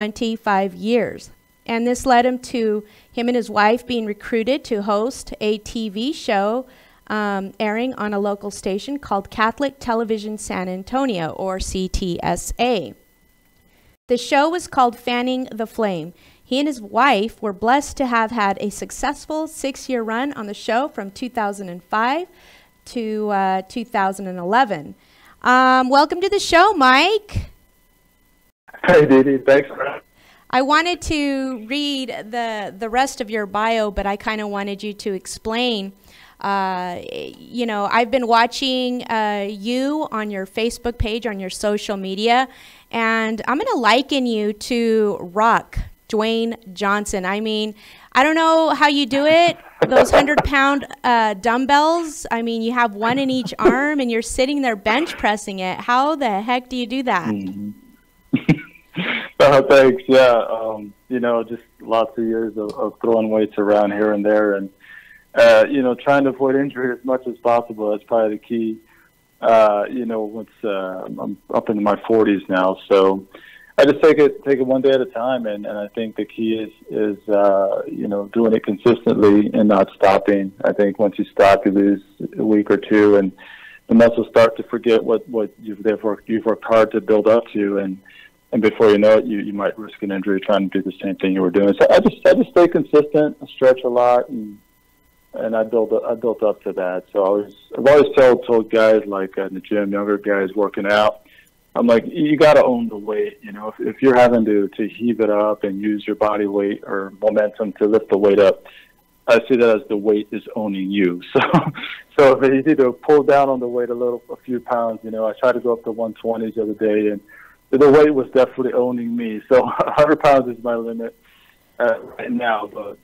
25 years. And this led him and his wife being recruited to host a TV show airing on a local station called Catholic Television San Antonio, or CTSA. The show was called Fanning the Flame. He and his wife were blessed to have had a successful 6-year run on the show from 2005 to 2011. Welcome to the show, Mike. Hey, Dee Dee. Thanks for having me. I wanted to read the rest of your bio, but I kind of wanted you to explain. You know, I've been watching you on your Facebook page, on your social media, and I'm going to liken you to Rock, Dwayne Johnson. I mean, I don't know how you do it. Those 100-pound dumbbells, I mean, you have one in each arm, and you're sitting there bench pressing it. How the heck do you do that? Mm-hmm. Thanks. Yeah, you know, just lots of years of throwing weights around here and there, and you know, trying to avoid injury as much as possible. That's probably the key. You know, once I'm up into my 40s now, so I just take it one day at a time, and I think the key is you know, doing it consistently and not stopping. I think once you stop, you lose a week or two, and the muscles start to forget what you've worked hard to build up to, and before you know it, you might risk an injury trying to do the same thing you were doing. So I just stay consistent, I stretch a lot, and I built up to that. So I've always told guys, like in the gym, younger guys working out, I'm like, you got to own the weight. You know, if you're having to heave it up and use your body weight or momentum to lift the weight up, I see that as the weight is owning you. So if you need to pull down on the weight a few pounds, you know, I tried to go up to 120s the other day, and the weight was definitely owning me. So 100 pounds is my limit right now, but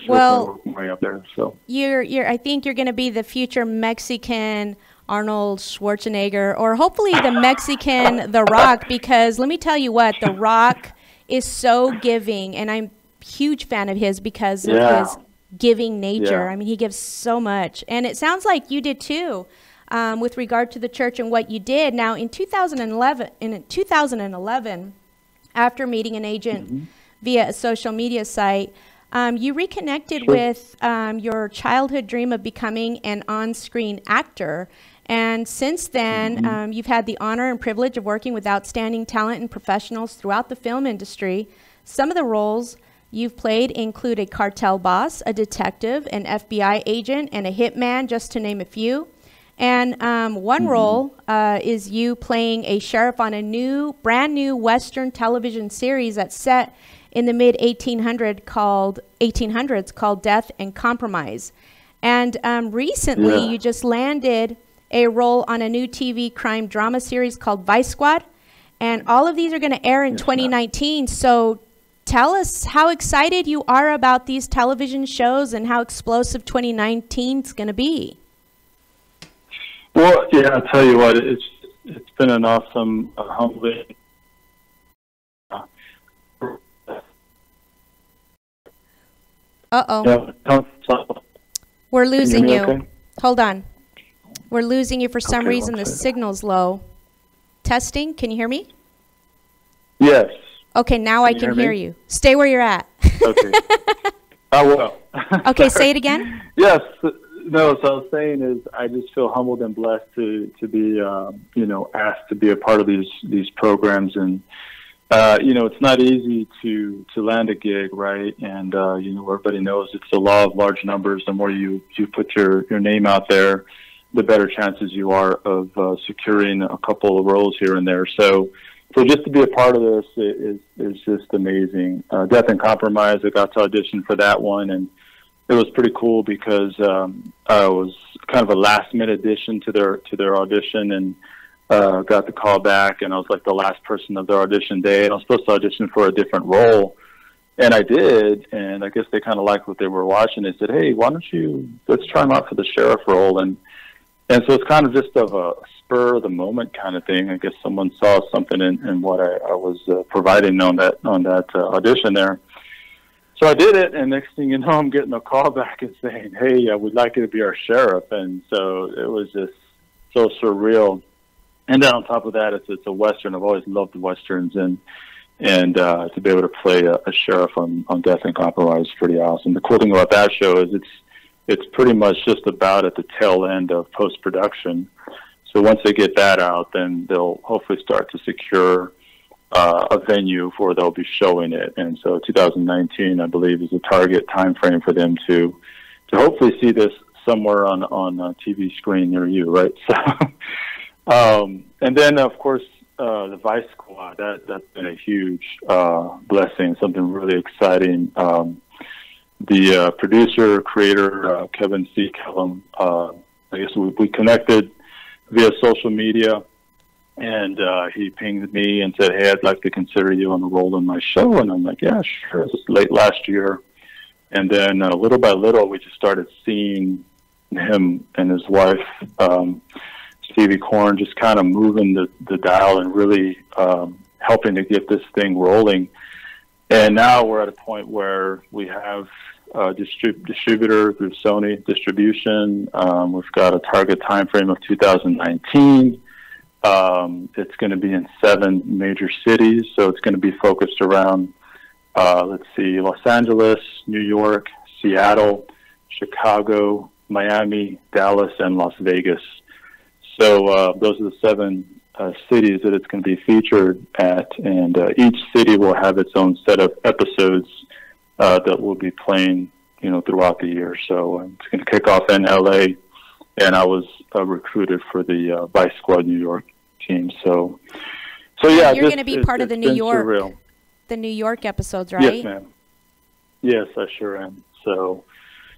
well, way up there. So I think you're going to be the future Mexican Arnold Schwarzenegger, or hopefully the Mexican The Rock, because let me tell you what, The Rock is so giving, and I'm a huge fan of his because of his giving nature. I mean, he gives so much, and it sounds like you did too. With regard to the church and what you did. Now, in 2011, after meeting an agent via a social media site, you reconnected with your childhood dream of becoming an on-screen actor. And since then, you've had the honor and privilege of working with outstanding talent and professionals throughout the film industry. Some of the roles you've played include a cartel boss, a detective, an FBI agent, and a hitman, just to name a few. And one role is you playing a sheriff on a brand new Western television series that's set in the mid-1800s called Death and Compromise. And recently, you just landed a role on a new TV crime drama series called Vice Squad. And all of these are going to air in 2019. So tell us how excited you are about these television shows and how explosive 2019 is going to be. Well, yeah, I'll tell you what, it's been an awesome, humbling. Uh-oh. We're losing you. Okay? Hold on. We're losing you for some Okay, reason. The signal's low. Testing, can you hear me? Yes. Okay, now I can hear you. Stay where you're at. Okay. I will. Okay, say it again. Yes. No, so I was saying is I just feel humbled and blessed to be, you know, asked to be a part of these programs. And, you know, it's not easy to land a gig, right? And, you know, everybody knows it's the law of large numbers. The more you put your name out there, the better chances you are of securing a couple of roles here and there. So just to be a part of this is just amazing. Death and Compromise, I got to audition for that one, and it was pretty cool because I was kind of a last-minute addition to their audition, and got the call back, and I was like the last person of their audition day, and I was supposed to audition for a different role, and I did, and I guess they kind of liked what they were watching. They said, "Hey, why don't let's try him out for the sheriff role," and so it's kind of just of a spur of the moment kind of thing. I guess someone saw something in what I was providing on that audition there. So I did it, and next thing you know, I'm getting a call back and saying, "Hey, I would like you to be our sheriff." And so it was just so surreal. And then on top of that, it's a Western. I've always loved Westerns, and and to be able to play a sheriff on Death and Compromise is pretty awesome. The cool thing about that show is it's pretty much just about at the tail end of post-production. So once they get that out, then they'll hopefully start to secure a venue where they'll be showing it. And so 2019, I believe, is a target time frame for them to hopefully see this somewhere on a TV screen near you, right? So, and then, of course, the Vice Squad, that's been a huge blessing, something really exciting. The producer, creator, Kevin C. Kellum, I guess we connected via social media, and he pinged me and said, "Hey, I'd like to consider you on the role in my show." And I'm like, "Yeah, sure." It was late last year. And then little by little, we just started seeing him and his wife, Stevie Korn, just kind of moving the dial and really helping to get this thing rolling. And now we're at a point where we have a distributor through Sony Distribution. We've got a target time frame of 2019. It's going to be in 7 major cities, so it's going to be focused around, let's see, Los Angeles, New York, Seattle, Chicago, Miami, Dallas, and Las Vegas. So those are the 7 cities that it's going to be featured at, and each city will have its own set of episodes that will be playing, throughout the year. So it's going to kick off in LA, and I was recruited for the Vice Squad New York team. So yeah, you're going to be part of the New York episodes, right? Yes, ma'am. Yes, I sure am. So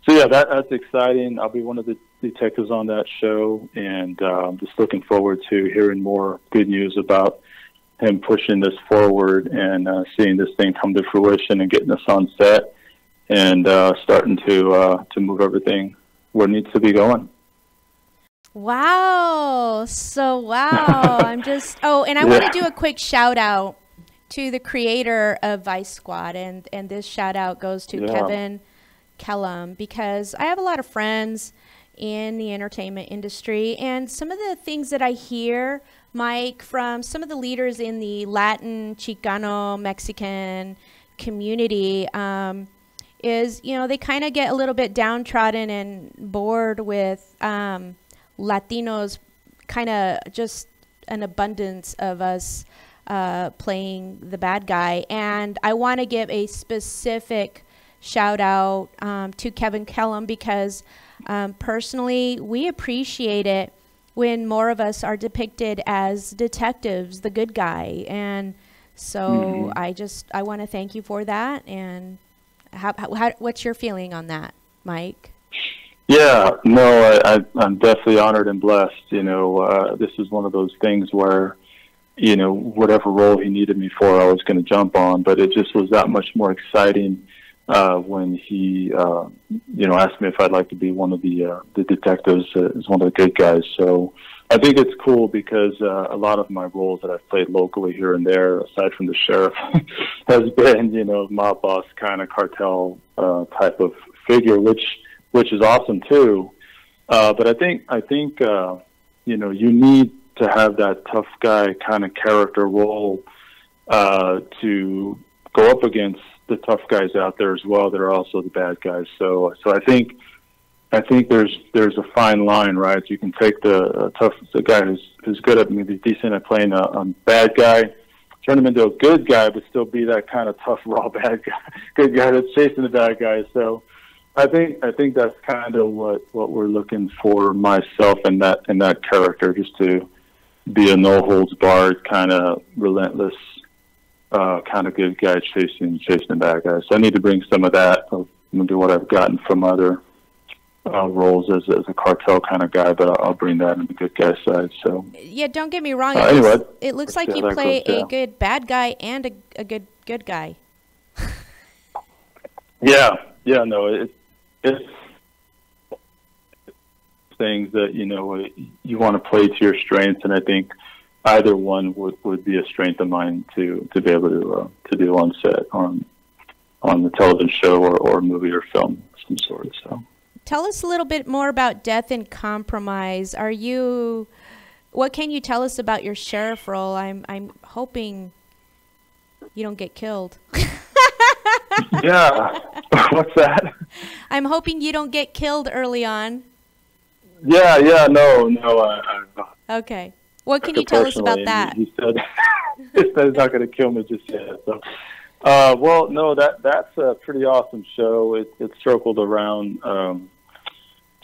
yeah, that's exciting. I'll be one of the detectives on that show, and just looking forward to hearing more good news about him pushing this forward and seeing this thing come to fruition and getting us on set and starting to move everything where it needs to be going. Wow. So, wow. I'm just, and I want to do a quick shout out to the creator of Vice Squad. And this shout out goes to Kevin Kellum, because I have a lot of friends in the entertainment industry. And some of the things that I hear, Mike, from some of the leaders in the Latin, Chicano, Mexican community, is, they kind of get a little bit downtrodden and bored with Latinos, kind of just an abundance of us playing the bad guy. And I want to give a specific shout out to Kevin Kellum, because personally, we appreciate it when more of us are depicted as detectives, the good guy. And so I want to thank you for that. And what's your feeling on that, Mike? Yeah, no, I'm definitely honored and blessed. This is one of those things where, whatever role he needed me for, I was going to jump on. But it just was that much more exciting when he, asked me if I'd like to be one of the detectives as one of the good guys. So I think it's cool because a lot of my roles that I've played locally here and there, aside from the sheriff, has been, mob boss kind of cartel type of figure, which is awesome too. But I think you need to have that tough guy kind of character role to go up against the tough guys out there as well that are also the bad guys. So I think there's a fine line, right? You can take the guy who's good at, maybe decent at playing a bad guy, turn him into a good guy, but still be that kind of tough, raw bad guy, good guy that's chasing the bad guy. So I think that's kind of what we're looking for, myself and that character, just to be a no holds barred kind of relentless kind of good guy chasing the bad guys. So I need to bring some of that of maybe what I've gotten from other roles as a cartel kind of guy, but I'll bring that in the good guy side. So yeah, don't get me wrong. It looks like you play a good bad guy and a good guy. Yeah, no, it's things that you want to play to your strengths, and I think either one would be a strength of mine to be able to do on set on the television show or movie or film of some sort. So tell us a little bit more about Death and Compromise. What can you tell us about your sheriff role? I'm hoping you don't get killed. Yeah. What's that? I'm hoping you don't get killed early on. Yeah, no. Okay. What can you tell us about that? He said he's not going to kill me just yet. So, well, no, that's a pretty awesome show. It circled around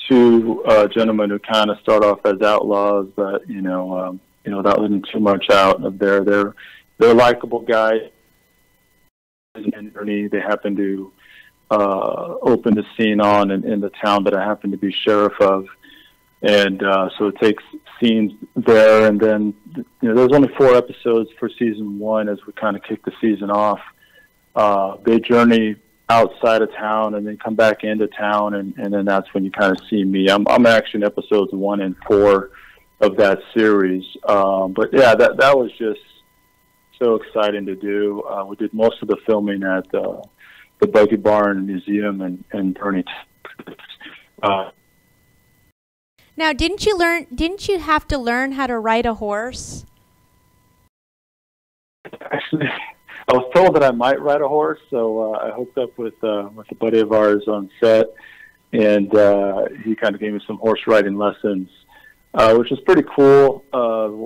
two gentlemen who kind of start off as outlaws, but without letting too much out of they're likable guys. And Ernie, they happen to open the scene on in the town that I happen to be sheriff of. And so it takes scenes there, and then there's only 4 episodes for season 1 as we kind of kick the season off. They journey outside of town and then come back into town, and then that's when you kind of see me. I'm actually in episodes 1 and 4 of that series. But yeah, that was just so exciting to do. We did most of the filming at the Buggy Barn Museum in Bernie, Texas. Now, didn't you have to learn how to ride a horse? Actually, I was told that I might ride a horse, so I hooked up with a buddy of ours on set, and he kind of gave me some horse riding lessons, which was pretty cool.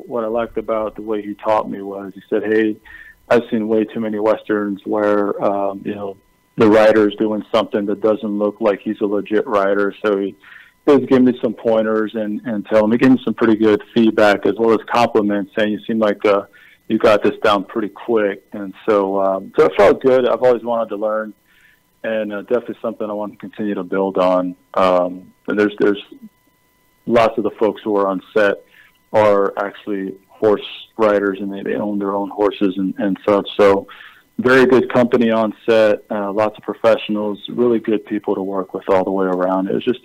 What I liked about the way he taught me was he said, "Hey, I've seen way too many westerns where the rider's doing something that doesn't look like he's a legit rider." So he was giving me some pointers and telling me, giving me some pretty good feedback as well as compliments, saying you seem like you got this down pretty quick. And so it felt good. I've always wanted to learn, and definitely something I want to continue to build on. And there's lots of the folks who are on set are actually horse riders, and they own their own horses and such. So very good company on set, lots of professionals, really good people to work with all the way around. It was just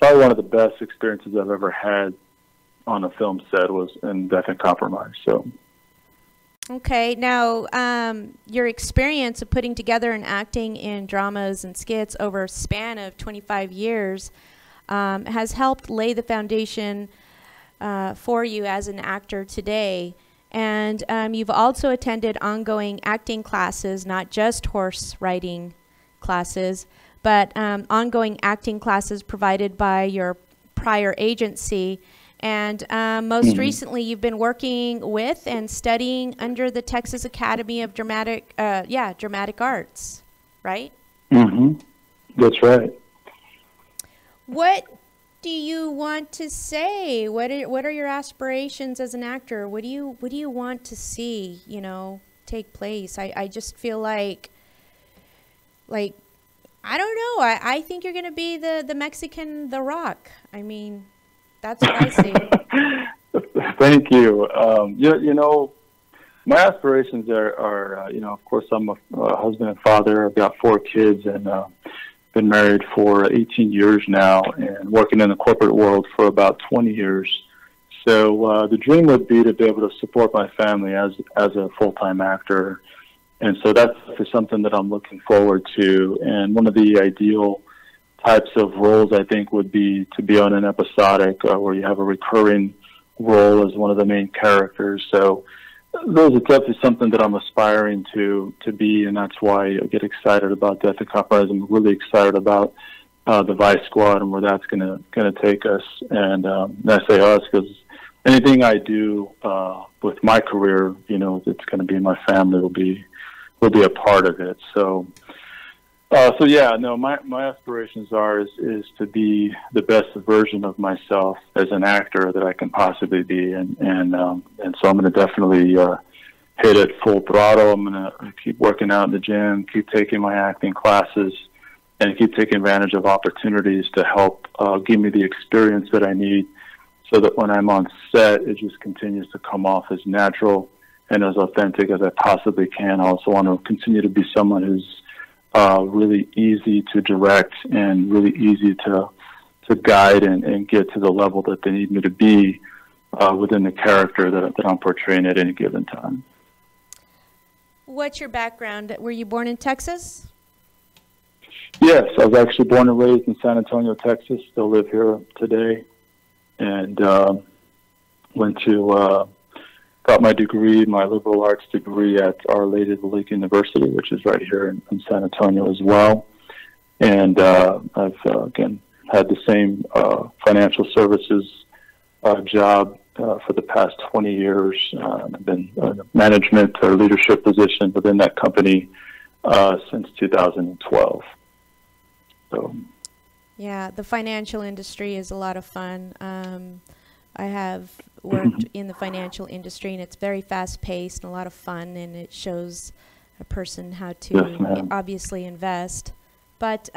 probably one of the best experiences I've ever had on a film set was in Death and Compromise. So. Okay, now your experience of putting together and acting in dramas and skits over a span of 25 years has helped lay the foundation for you as an actor today. And you've also attended ongoing acting classes, not just horse riding classes, but ongoing acting classes provided by your prior agency. And most recently, you've been working with and studying under the Texas Academy of Dramatic Arts, right? Mm-hmm. That's right. What do you want to say? What are your aspirations as an actor? What do you want to see, take place? I just feel like I don't know. I think you're going to be the Mexican The Rock. I mean, that's what I see. Thank you. My aspirations are of course, I'm a husband and father. I've got 4 kids and been married for 18 years now and working in the corporate world for about 20 years. So the dream would be to be able to support my family as a full-time actor. And so that's something that I'm looking forward to. And one of the ideal types of roles, I think, would be to be on an episodic where you have a recurring role as one of the main characters. So those are definitely something that I'm aspiring to be, and that's why I get excited about Death and Compromise. I'm really excited about the Vice Squad and where that's gonna take us. And I say us because anything I do with my career, it's going to be my family will be a part of it. So my aspirations is to be the best version of myself as an actor that I can possibly be, and so I'm going to definitely hit it full throttle. I'm going to keep working out in the gym, keep taking my acting classes, and keep taking advantage of opportunities to help give me the experience that I need, so that when I'm on set, it just continues to come off as natural and as authentic as I possibly can. I also want to continue to be someone who's really easy to direct and really easy to guide and get to the level that they need me to be within the character that I'm portraying at any given time. What's your background? Were you born in Texas? Yes, I was actually born and raised in San Antonio, Texas. Still live here today, and went to got my degree, my liberal arts degree at Our Lady of the Lake University, which is right here in San Antonio as well. And I've, again, had the same financial services job for the past 20 years. I've been in a management or leadership position within that company since 2012. So, yeah, the financial industry is a lot of fun. I have worked in the financial industry, and it's very fast-paced and a lot of fun, and it shows a person how to obviously invest. But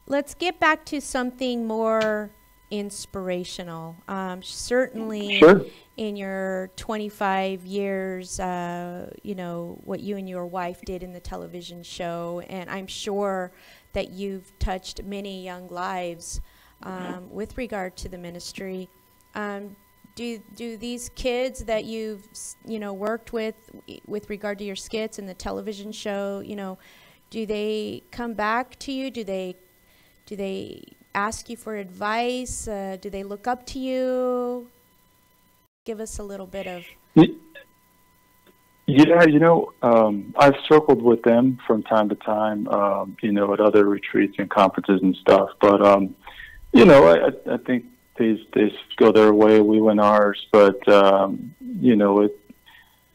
let's get back to something more inspirational. Certainly, sure. In your 25 years, you know, what you and your wife did in the television show, and I'm sure that you've touched many young lives with regard to the ministry. Do these kids that you've, you know, worked with regard to your skits and the television show, you know, do they come back to you? Do they ask you for advice? Do they look up to you? Give us a little bit of... Yeah, you know, I've circled with them from time to time, you know, at other retreats and conferences and stuff. But, you know, I think they go their way, we went ours. But, you know,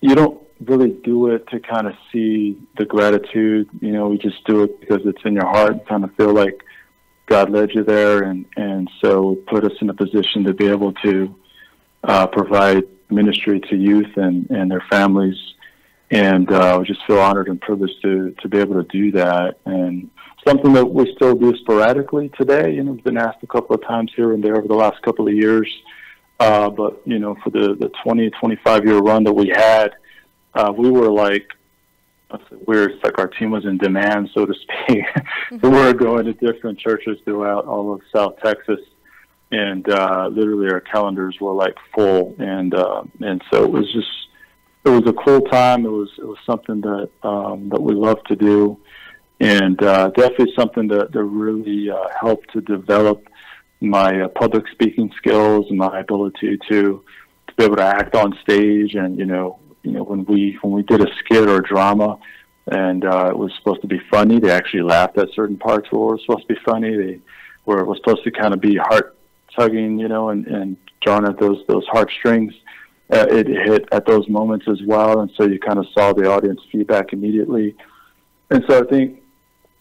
you don't really do it to kind of see the gratitude. You know, we just do it because it's in your heart, kind of feel like God led you there. And so it put us in a position to be able to provide ministry to youth and their families. And we just feel honored and privileged to be able to do that. And something that we still do sporadically today. You know, we've been asked a couple of times here and there over the last couple of years. But, you know, for the 20, 25-year run that we had, we were like, it's like our team was in demand, so to speak. We were going to different churches throughout all of South Texas. And literally our calendars were like full. And so it was just, it was a cool time. It was something that that we love to do, and definitely something that really helped to develop my public speaking skills and my ability to be able to act on stage. And you know when we did a skit or a drama, and it was supposed to be funny, they actually laughed at certain parts where it was supposed to be funny. It was supposed to kind of be heart tugging, you know, and drawing at those heartstrings. It hit at those moments as well, and so you kind of saw the audience feedback immediately. And so I think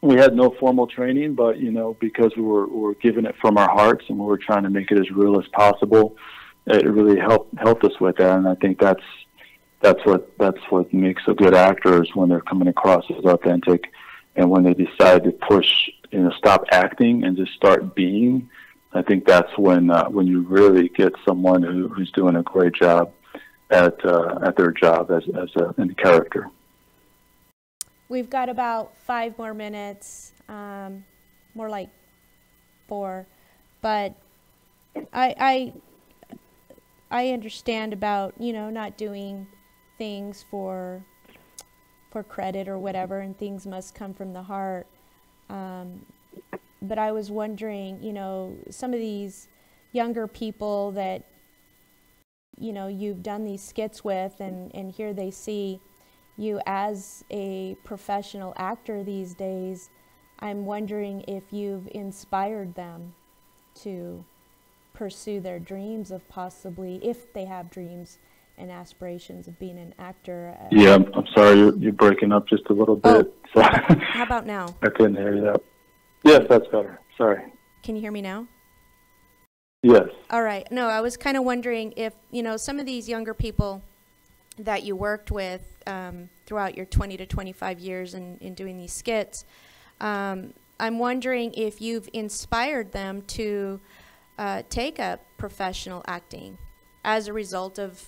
we had no formal training, but you know, because we were giving it from our hearts and we were trying to make it as real as possible, it really helped us with that. And I think that's what makes a good actor, is when they're coming across as authentic, and when they decide to push, you know, stop acting and just start being. I think that's when you really get someone who's doing a great job at their job as in character. We've got about 5 more minutes, more like 4, but I understand about, you know, not doing things for credit or whatever, and things must come from the heart. But I was wondering, you know, some of these younger people that, you know, you've done these skits with, and here they see you as a professional actor these days. I'm wondering if you've inspired them to pursue their dreams of possibly, if they have dreams and aspirations of being an actor. Yeah, I'm sorry, you're breaking up just a little bit. Oh, how about now? I couldn't hear you that. Yes, that's better. Sorry. Can you hear me now? Yes. All right. No, I was kind of wondering if, you know, some of these younger people that you worked with throughout your 20 to 25 years in doing these skits, I'm wondering if you've inspired them to take up professional acting as a result of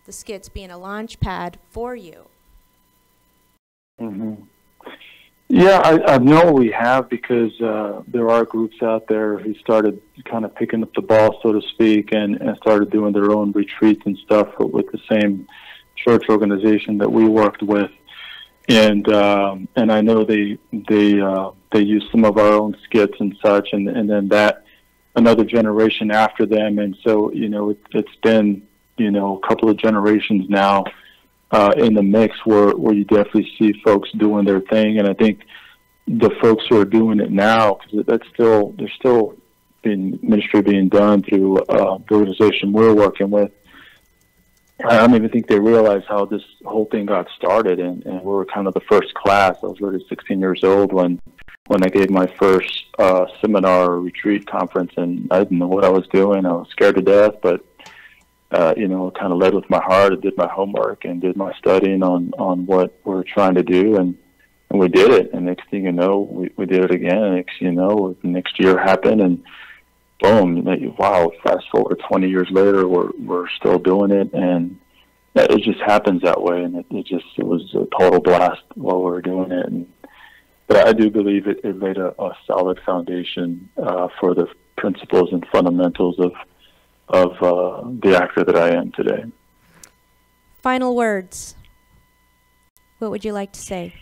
the skits being a launch pad for you. Mm-hmm. Yeah, I know we have, because there are groups out there who started kind of picking up the ball, so to speak, and started doing their own retreats and stuff with the same church organization that we worked with. And I know they use some of our own skits and such, and then that another generation after them. And so, you know, it's been a couple of generations now in the mix where you definitely see folks doing their thing. And I think the folks who are doing it now, because there's still ministry being done through the organization we're working with. I don't even think they realize how this whole thing got started, and we were kind of the first class. I was literally 16 years old when I gave my first seminar or retreat conference, and I didn't know what I was doing. I was scared to death, but kind of led with my heart. I did my homework and did my studying on what we're trying to do, and we did it. And next thing you know, we did it again. And next thing you know, the next year happened, and boom! Wow! Fast forward 20 years later, we're still doing it, and it just happens that way. And it was a total blast while we were doing it. But I do believe it laid a solid foundation for the principles and fundamentals of the actor that I am today. Final words. What would you like to say?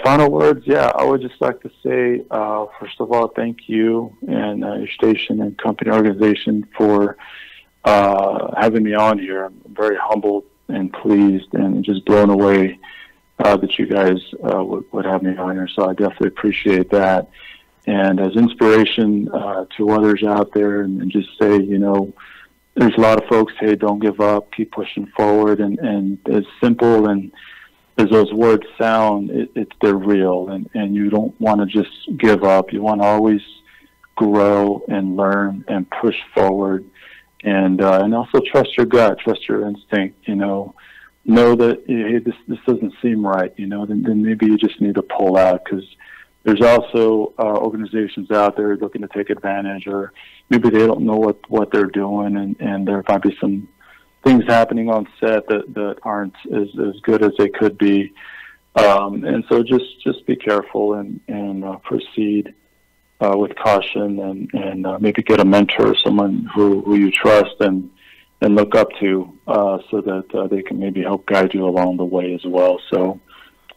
Final words, yeah. I would just like to say, first of all, thank you and your station and company organization for having me on here. I'm very humbled and pleased and just blown away that you guys would have me on here. So I definitely appreciate that. And as inspiration to others out there, and just say, there's a lot of folks, hey, don't give up, keep pushing forward. And as simple and as those words sound, they're real, and you don't want to just give up. You want to always grow and learn and push forward, and also trust your gut, trust your instinct. Know that, hey, this doesn't seem right. Then maybe you just need to pull out, because there's also organizations out there looking to take advantage, or maybe they don't know what they're doing, and there might be some things happening on set that aren't as good as they could be. And so just be careful and proceed with caution, and maybe get a mentor, someone who you trust and look up to, so that they can maybe help guide you along the way as well. So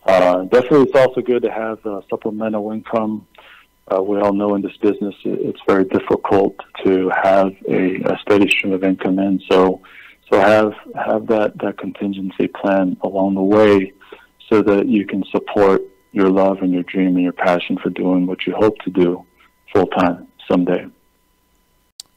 definitely it's also good to have supplemental income. We all know in this business it's very difficult to have a steady stream of income in. So have that contingency plan along the way, so that you can support your love and your dream and your passion for doing what you hope to do full time someday.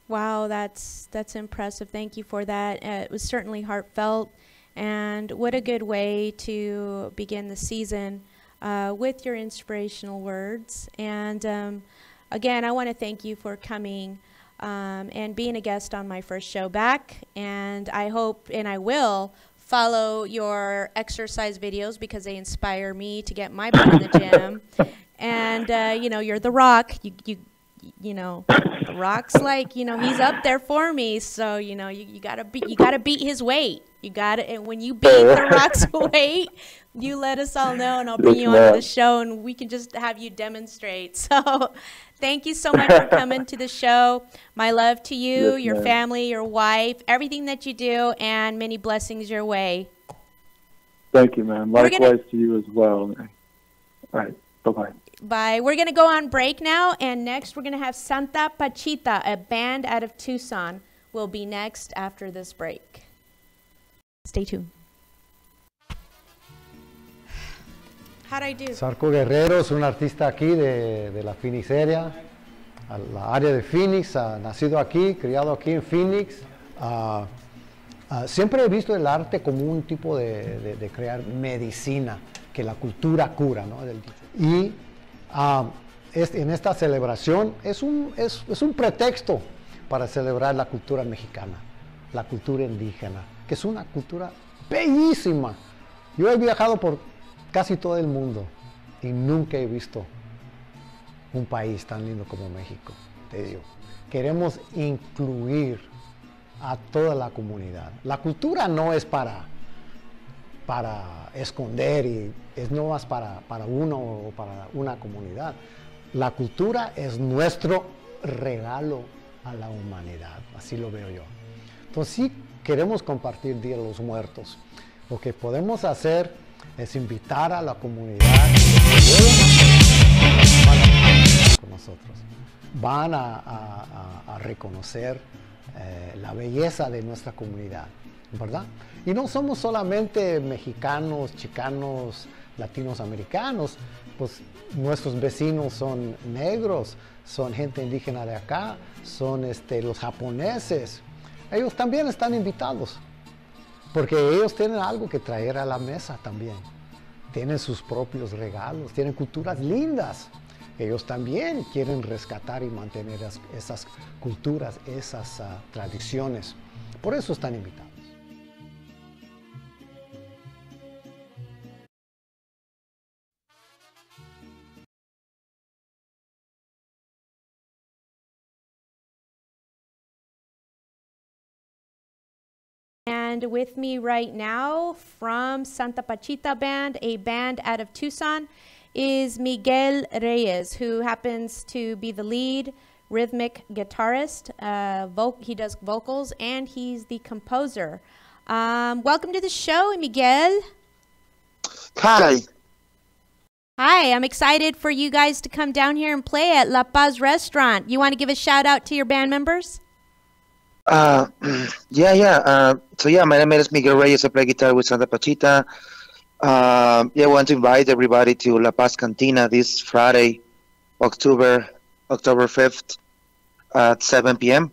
Wow, that's impressive. Thank you for that. It was certainly heartfelt, and what a good way to begin the season with your inspirational words. And again, I want to thank you for coming and being a guest on my first show back. And I hope, and I will, follow your exercise videos, because they inspire me to get my butt in the gym. And you're The Rock. The Rock's like, he's up there for me. So you gotta beat his weight. And when you beat The Rock's weight, you let us all know, and I'll bring you onto the show, and we can just have you demonstrate. So thank you so much for coming to the show. My love to you, your family, your wife, everything that you do, and many blessings your way. Thank you, man. Likewise to you as well. All right. Bye-bye. Bye. We're going to go on break now, and next we're going to have Santa Pachita, a band out of Tucson, will be next after this break. Stay tuned. How'd I do? Sarco Guerrero es un artista aquí de la Phoenix area, a la área de Phoenix, nacido aquí, criado aquí en Phoenix. Siempre he visto el arte como un tipo de crear medicina, que la cultura cura, ¿no? Y en esta celebración es un pretexto para celebrar la cultura mexicana, la cultura indígena, que es una cultura bellísima. Yo he viajado por casi todo el mundo y nunca he visto un país tan lindo como México, te digo. Queremos incluir a toda la comunidad. La cultura no es para esconder, no es para uno o para una comunidad. La cultura es nuestro regalo a la humanidad, así lo veo yo. Entonces sí queremos compartir Día de los Muertos. Lo que podemos hacer es invitar a la comunidad con nosotros. Van a reconocer la belleza de nuestra comunidad, ¿verdad? Y no somos solamente mexicanos, chicanos, latinos, americanos, pues nuestros vecinos son negros, son gente indígena de acá, son los japoneses. Ellos también están invitados, porque ellos tienen algo que traer a la mesa también. Tienen sus propios regalos, tienen culturas lindas. Ellos también quieren rescatar y mantener esas culturas, esas tradiciones. Por eso están invitados. And with me right now from Santa Pachita Band, a band out of Tucson, is Miguel Reyes, who happens to be the lead rhythmic guitarist. He does vocals, and he's the composer. Welcome to the show, Miguel. Hi. Hi, I'm excited for you guys to come down here and play at La Paz Restaurant. You want to give a shout out to your band members? Yeah. So my name is Miguel Reyes. I play guitar with Santa Pachita. I want to invite everybody to La Paz Cantina this Friday, October 5th at 7 p.m.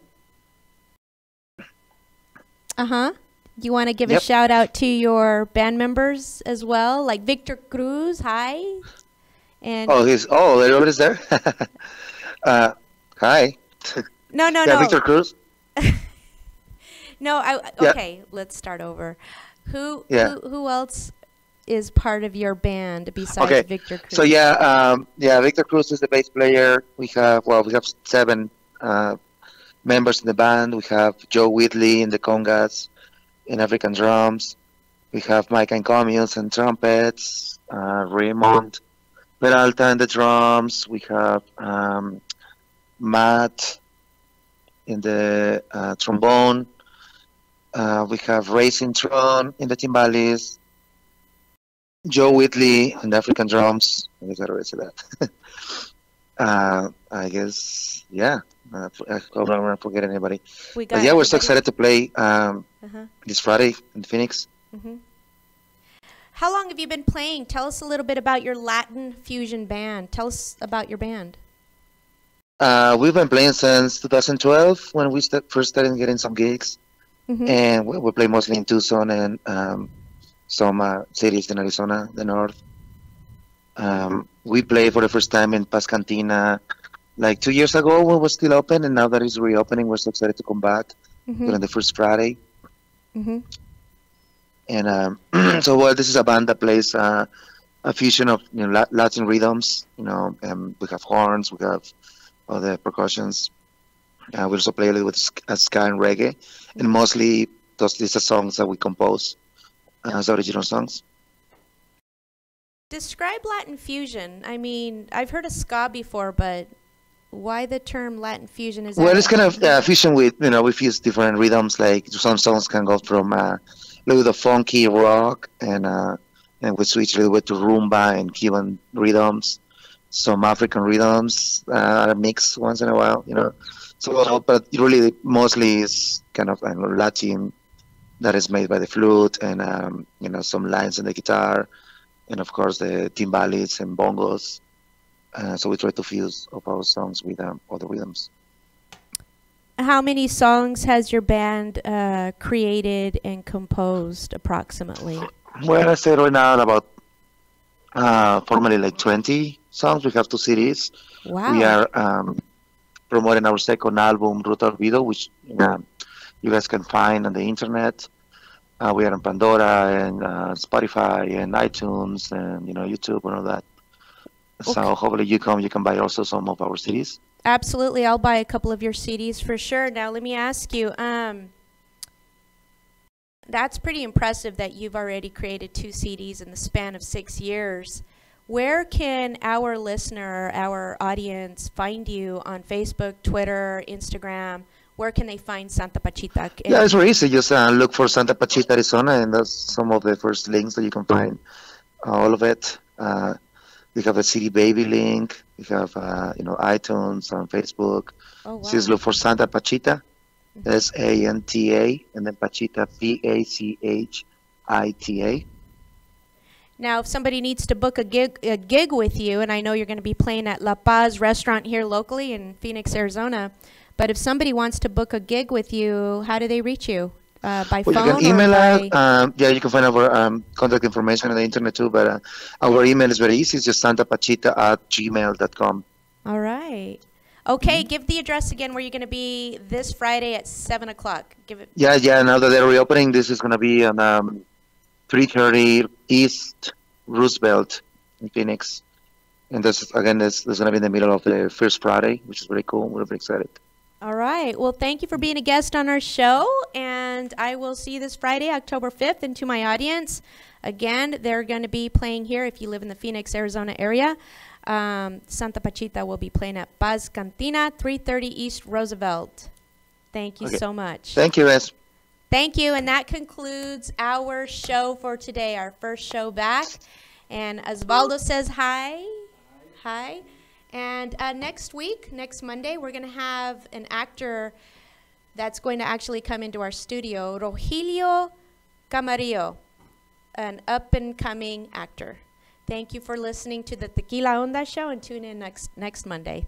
You want to give a shout out to your band members as well, like Victor Cruz? Hi. And everybody's there. Hi. No. Victor Cruz. No, okay, let's start over. Who else is part of your band besides Victor Cruz? So Victor Cruz is the bass player. We have 7 members in the band. We have Joe Whitley in the congas, in African drums. We have Mike and Communes and trumpets. Raymond Peralta in the drums. We have Matt in the trombone. We have Racing Tron in the timbales. Joe Whitley in the African drums. I guess I already said that. I guess, I hope I don't forget anybody. We're so excited to play this Friday in Phoenix. Mm-hmm. How long have you been playing? Tell us a little bit about your Latin fusion band. Tell us about your band. We've been playing since 2012 when we first started getting some gigs. Mm-hmm. And we play mostly in Tucson and some cities in Arizona, the north. We played for the first time in Paz Cantina like 2 years ago when it was still open, and now that it's reopening, we're so excited to come back during the first Friday. Mm-hmm. And this is a band that plays a fusion of Latin rhythms. We have horns, we have all the percussions. We also play a little with ska and reggae, and mostly these are songs that we compose as original songs. Describe Latin fusion. I mean, I've heard of ska before, but why the term Latin fusion? It's kind of fusion with, we fuse different rhythms. Like some songs can go from a little bit of funky rock, and we switch a little bit to rumba and Cuban rhythms. Some African rhythms are mixed once in a while, So, but really, mostly is kind of Latin that is made by the flute and some lines in the guitar, and of course the timbales and bongos. So we try to fuse of our songs with other rhythms. How many songs has your band created and composed approximately? Well, I say right now about formally like 20 songs. We have 2 CDs. Wow. We are promoting our second album, Ruta Olvido, which you guys can find on the internet. We are on Pandora and Spotify and iTunes and YouTube and all that. Okay. So hopefully you can buy also some of our CDs. Absolutely, I'll buy a couple of your CDs for sure. Now let me ask you, that's pretty impressive that you've already created 2 CDs in the span of 6 years. Where can our listener, our audience, find you on Facebook, Twitter, Instagram? Where can they find Santa Pachita? It's very easy. Just look for Santa Pachita, Arizona, and that's some of the first links that you can find. All of it. We have a CD Baby link. We have, iTunes on Facebook. Oh, wow. Just look for Santa Pachita, That's Anta, and then Pachita, Pachita. Now, if somebody needs to book a gig with you, and I know you're going to be playing at La Paz restaurant here locally in Phoenix, Arizona, but if somebody wants to book a gig with you, how do they reach you? By phone? You can email us. Yeah, you can find our contact information on the internet too, but our email is very easy. It's just santapachita@gmail.com. All right. Okay, give the address again where you're going to be this Friday at 7 o'clock. Give it. Yeah, now that they're reopening, this is going to be on 330 East Roosevelt in Phoenix. And this going to be in the middle of the first Friday, which is very cool. We're very excited. All right. Well, thank you for being a guest on our show. And I will see you this Friday, October 5th. And to my audience, again, they're going to be playing here if you live in the Phoenix, Arizona area. Santa Pachita will be playing at Paz Cantina, 330 East Roosevelt. Thank you so much. Thank you, guys. Thank you. And that concludes our show for today, our first show back. And Osvaldo says hi. Hi. And next week, next Monday, we're going to have an actor that's going to actually come into our studio, Rogelio Camarillo, an up-and-coming actor. Thank you for listening to the Tequila Onda show, and tune in next Monday.